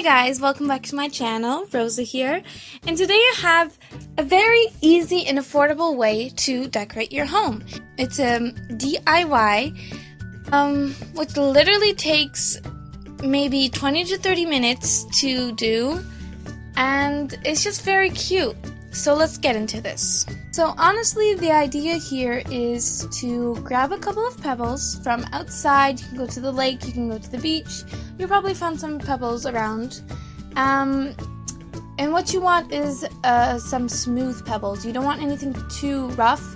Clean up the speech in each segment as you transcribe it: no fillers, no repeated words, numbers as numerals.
guys, welcome back to my channel. Rosa here, and today I have a very easy and affordable way to decorate your home. It's a DIY, which literally takes maybe 20 to 30 minutes to do, and it's just very cute. So let's get into this. So honestly, the idea here is to grab a couple of pebbles from outside. You can go to the lake, you can go to the beach. You'll probably find some pebbles around. And what you want is some smooth pebbles. You don't want anything too rough,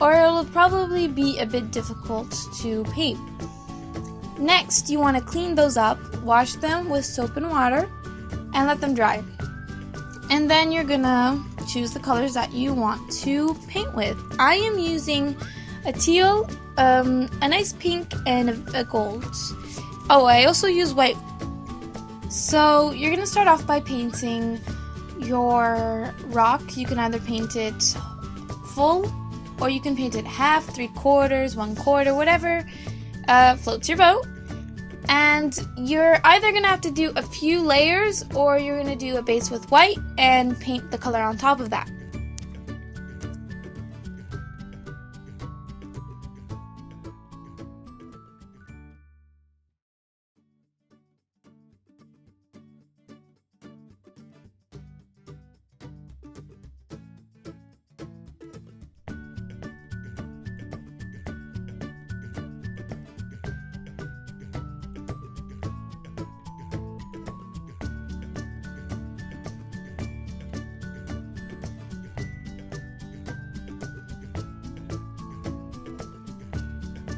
or it'll probably be a bit difficult to paint. Next, you want to clean those up, wash them with soap and water, and let them dry. And then you're gonna choose the colors that you want to paint with. I am using a teal, a nice pink, and a gold. Oh, I also use white. So you're gonna start off by painting your rock. You can either paint it full, or you can paint it half, 3/4, 1/4, whatever floats your boat. And you're either going to have to do a few layers, or you're going to do a base with white and paint the color on top of that.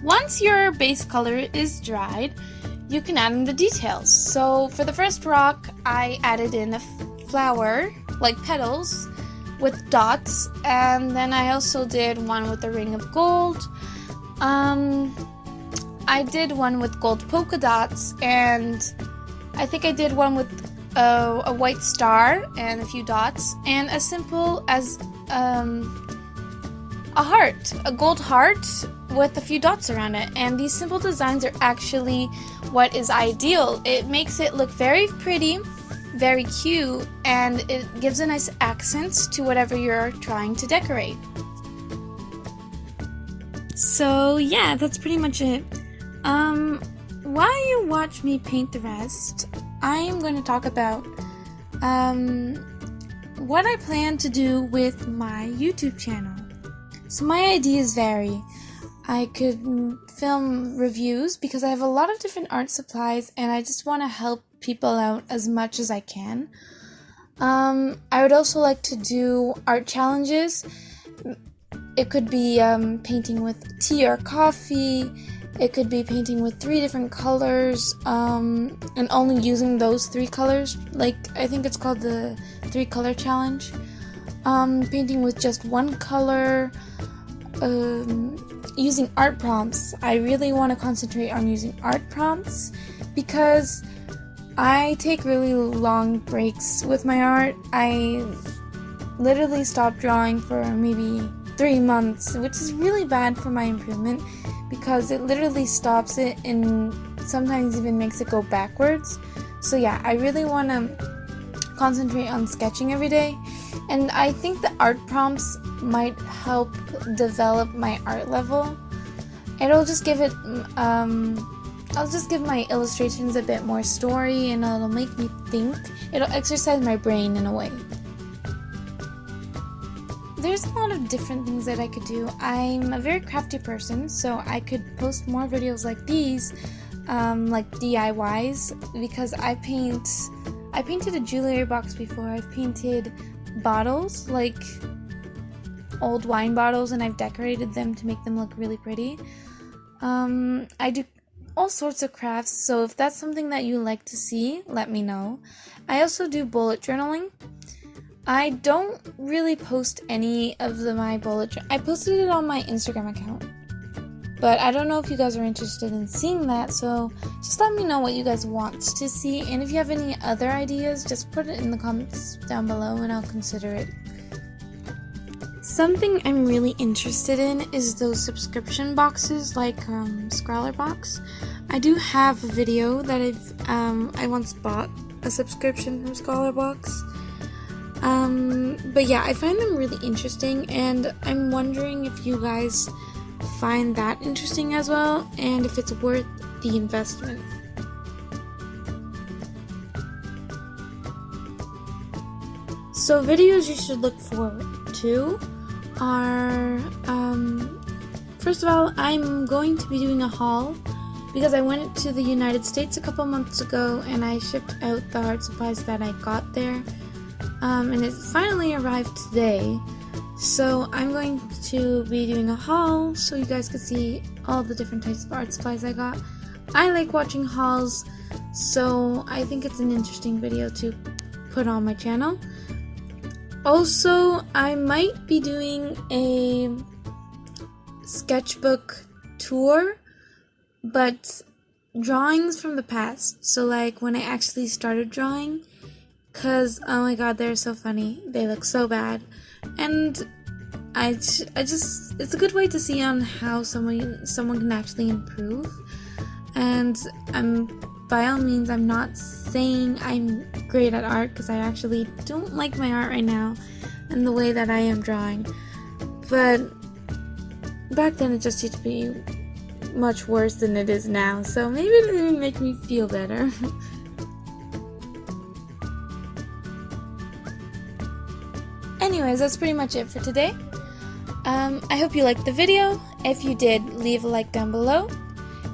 Once your base color is dried, you can add in the details. So for the first rock, I added in a flower, like petals, with dots, and then I also did one with a ring of gold. I did one with gold polka dots, and I think I did one with a white star and a few dots, and as simple as a heart, a gold heart with a few dots around it. And these simple designs are actually what is ideal. It makes it look very pretty, very cute, and it gives a nice accent to whatever you're trying to decorate. So yeah, that's pretty much it. While you watch me paint the rest, I am going to talk about what I plan to do with my YouTube channel. So my ideas vary. I could film reviews because I have a lot of different art supplies and I just want to help people out as much as I can. I would also like to do art challenges. It could be painting with tea or coffee. It could be painting with 3 different colors and only using those 3 colors. Like, I think it's called the 3-color challenge. Painting with just 1 color. Using art prompts. I really want to concentrate on using art prompts because I take really long breaks with my art. I literally stop drawing for maybe 3 months, which is really bad for my improvement because it literally stops it and sometimes even makes it go backwards. So yeah, I really want to concentrate on sketching every day, and I think the art prompts might help develop my art level. It'll just give it, I'll just give my illustrations a bit more story, and it'll make me think. It'll exercise my brain in a way. There's a lot of different things that I could do. I'm a very crafty person, so I could post more videos like these, like DIYs, because I painted a jewelry box before. I've painted bottles, like old wine bottles, and I've decorated them to make them look really pretty. I do all sorts of crafts, so if that's something that you like to see, let me know. I also do bullet journaling. I don't really post any of my bullet journal. I posted it on my Instagram account, but I don't know if you guys are interested in seeing that, so just let me know what you guys want to see, and if you have any other ideas, just put it in the comments down below and I'll consider it. Something I'm really interested in is those subscription boxes like Scrawler Box. I do have a video that I once bought a subscription from Scholarbox. But yeah, I find them really interesting, and I'm wondering if you guys find that interesting as well, and if it's worth the investment. So videos you should look forward to are, first of all, I'm going to be doing a haul because I went to the United States a couple months ago and I shipped out the art supplies that I got there, and it finally arrived today. So I'm going to be doing a haul so you guys can see all the different types of art supplies I got. I like watching hauls, so I think it's an interesting video to put on my channel. Also, I might be doing a sketchbook tour, but drawings from the past. So like when I actually started drawing, cause oh my god, they're so funny. They look so bad, and I just it's a good way to see on how someone can actually improve. And by all means, I'm not saying I'm great at art, because I actually don't like my art right now and the way that I am drawing. But back then it just used to be much worse than it is now, so maybe it didn't make me feel better. Anyways, that's pretty much it for today. I hope you liked the video. If you did, leave a like down below.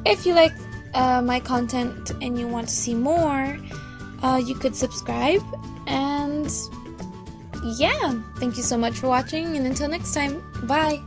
If you like my content and you want to see more, you could subscribe. And yeah, thank you so much for watching, and until next time, bye!